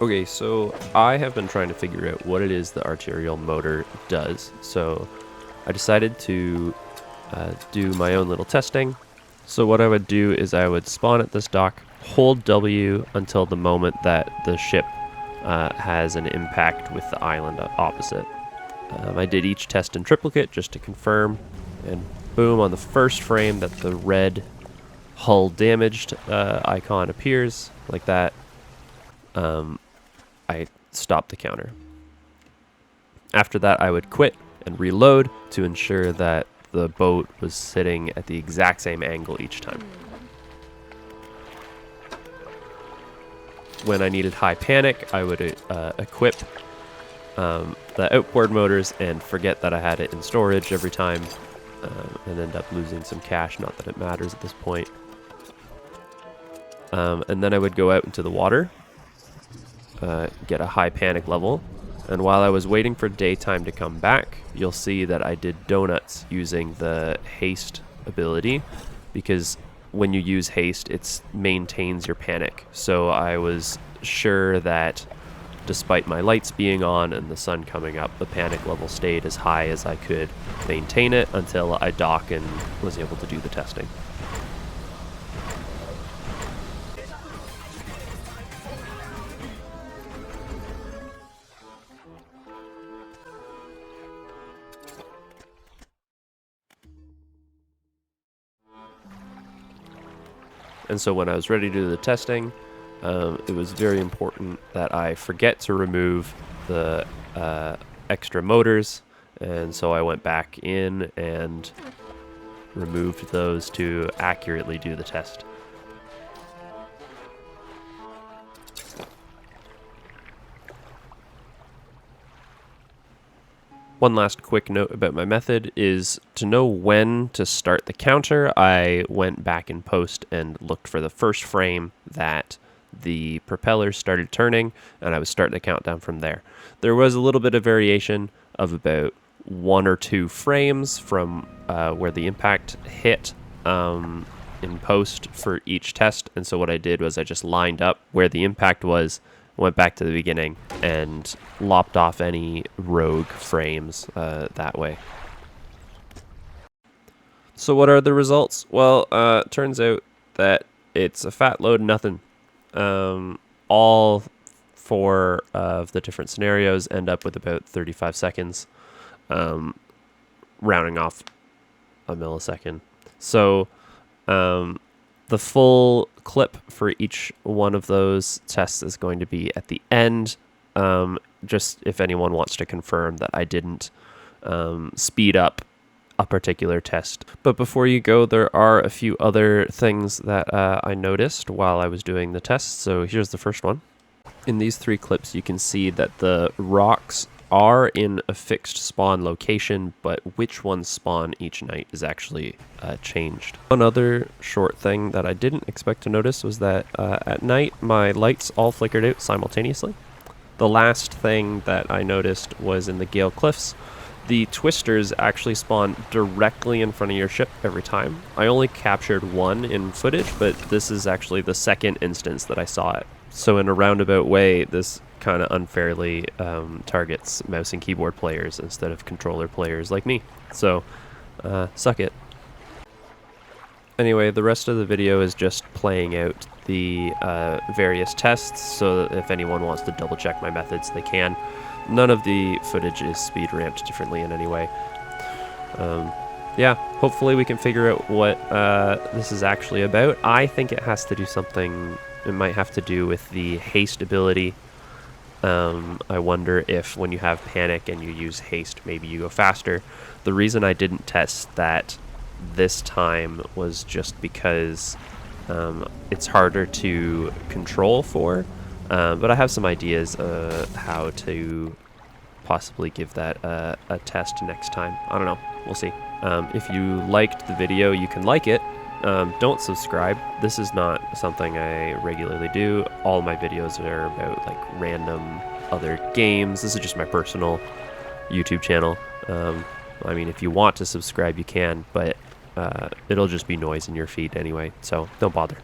Okay, so I have been trying to figure out what it is the arterial motor does. So I decided to do my own little testing. So what I would do is I would spawn at this dock, hold W until the moment that the ship has an impact with the island opposite. I did each test in triplicate just to confirm, and boom, on the first frame that the red hull damaged icon appears like that. I stopped the counter. After that, I would quit and reload to ensure that the boat was sitting at the exact same angle each time. When I needed high panic, I would equip the outboard motors and forget that I had it in storage every time and end up losing some cash, not that it matters at this point. And then I would go out into the water, get a high panic level, and while I was waiting for daytime to come back, you'll see that I did donuts using the Haste ability, because when you use Haste, it maintains your panic. So I was sure that despite my lights being on and the sun coming up, the panic level stayed as high as I could maintain it until I dock and was able to do the testing. And so when I was ready to do the testing, it was very important that I forget to remove the extra motors, and so I went back in and removed those to accurately do the test. One last quick note about my method is to know when to start the counter. I went back in post and looked for the first frame that the propellers started turning, and I would start the countdown from there. There was a little bit of variation of about 1 or 2 frames from where the impact hit in post for each test, and so what I did was I just lined up where the impact was, went back to the beginning, and lopped off any rogue frames that way. So what are the results? Well, turns out that it's a fat load of nothing. All 4 of the different scenarios end up with about 35 seconds, rounding off a millisecond. So the full clip for each one of those tests is going to be at the end, just if anyone wants to confirm that I didn't speed up a particular test. But before you go, there are a few other things that I noticed while I was doing the test. So here's the first one. In these 3 clips, you can see that the rocks are in a fixed spawn location, but which ones spawn each night is actually changed. One other short thing that I didn't expect to notice was that at night my lights all flickered out simultaneously. The last thing that I noticed was in the Gale Cliffs, the twisters actually spawn directly in front of your ship every time. I only captured 1 in footage, but this is actually the second instance that I saw it. So in a roundabout way, this kind of unfairly targets mouse and keyboard players instead of controller players like me. So, suck it. Anyway, the rest of the video is just playing out the various tests, so that if anyone wants to double check my methods, they can. None of the footage is speed ramped differently in any way. Yeah, hopefully we can figure out what this is actually about. I think it has to do something, it might have to do with the Haste ability. I wonder if when you have panic and you use Haste, maybe you go faster. The reason I didn't test that this time was just because it's harder to control for, but I have some ideas how to possibly give that a test next time. I don't know, we'll see. If you liked the video, you can like it. Don't subscribe. This is not something I regularly do. All my videos are about like random other games. This is just my personal YouTube channel. I mean, if you want to subscribe, you can, but it'll just be noise in your feed anyway, so don't bother.